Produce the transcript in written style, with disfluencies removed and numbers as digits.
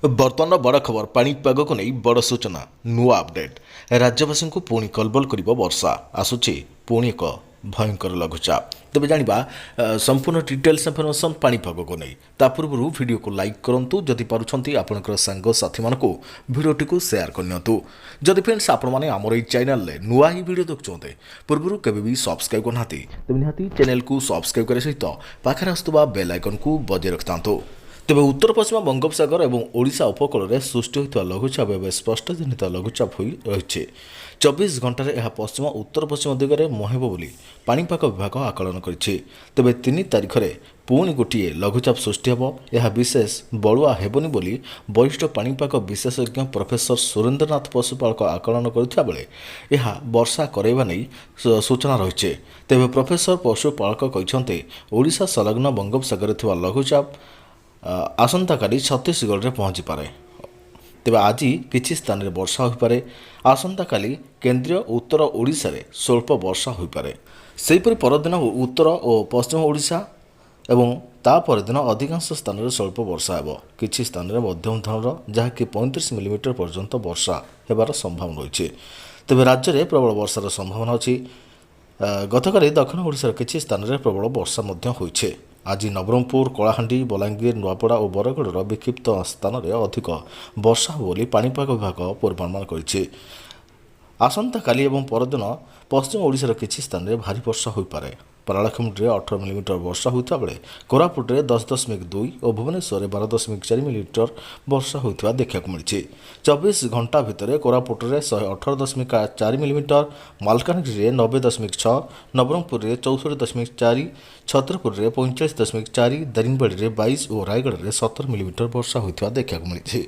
बर्तमान बड़ खबर पाणीपाग को नहीं बड़ सूचना नुआ अपडेट राज्यवासी को पुणी कलबल कर वर्षा आसूची पुणी एक भयंकर लघुचाप तेज जाना संपूर्ण डिटेल्स इनफर्मेशन पाणीपाग को नहीं ता पूर्व वीडियो को लाइक करूँ जदि पार्टी आपंकर सांगसाथी मानक भिडटी को सेयार करनी जदि फ्रेंड्स आपने आमर चैनल नुआ ही वीडियो देखुंते पूर्व केवे सब्सक्राइब करना तेज निहाती चैनल को सब्सक्राइब करने सहित पाखे आसुवा बेल आइकन को बजाय रखि था तेज उत्तर पश्चिम बंगोपसागर और ओडिशा उपकूल में सृष्टि होता लघुचाप एवं स्पष्ट जनित लघुचाप हो रही 24 घंटे यह पश्चिम उत्तर पश्चिम दिगरे मुहेब बोली पाणीपाग विभाग आकलन करेছে तेबे 3 तारिख में पुणी गोटे लघुचाप सृष्टि हेब यह विशेष बलुआ हेबनी बोली वरिष्ठ पाणीपाग विशेषज्ञ प्रोफेसर सुरेंद्रनाथ पशुपालक आकलन करुवा बेले यह वर्षा कराइबा नहीं सूचना रही तेबे प्रोफेसर पशुपालक कहते ओडिशा संलग्न बंगोपसागर थिबा लघुचाप आसंता काली छत्तीसगढ़ में पहुँची पारे तेज आज किसी स्थान में वर्षा हो पारे आसंता काली केंद्रीय उत्तर ओडिशा रे स्वल्प वर्षा हो पारे सेहीपरि परदिन उत्तर और पश्चिम ओडिशा एवं ता परदिन अधिकांश स्थान में स्वल्प वर्षा हेब किछि स्थान में मध्यम धरणर जहाँकि 35 मिलीमीटर पर्यंत वर्षा हेबार संभावना रही तेज राज्य में प्रबल वर्षार संभावना अच्छी गतकाली दक्षिण ओडिशार किछि स्थान में प्रबल वर्षा होइछे आज नवरंगपुर कलाहांडी बलांगीर नुआपड़ा और बरगढ़ विक्षिप्त स्थान में अधिक वर्षा हो बोली पाणीपाग विभाग पूर्वानुमान करिছে आसंता काली एवं परदिन पश्चिम ओडिशार किछि स्थान में भारी वर्षा हो पारे पारालाखेमुंडी 18 मिलीमीटर वर्षा होता बेले कोरापुट में 10.2 और भुवनेश्वर 12.4 मिलीमीटर वर्षा होता देखा मिली 24 घंटा भितर कोरापुट में 118.4 मिलीमीटर मालकानगिरी में 90.6 नवरंगपुर में 64.4 छतरपुर में 45.4 दारिंगबाड़ी में 22 और रायगढ़ में 17 मिलीमीटर वर्षा होता देखा मिली।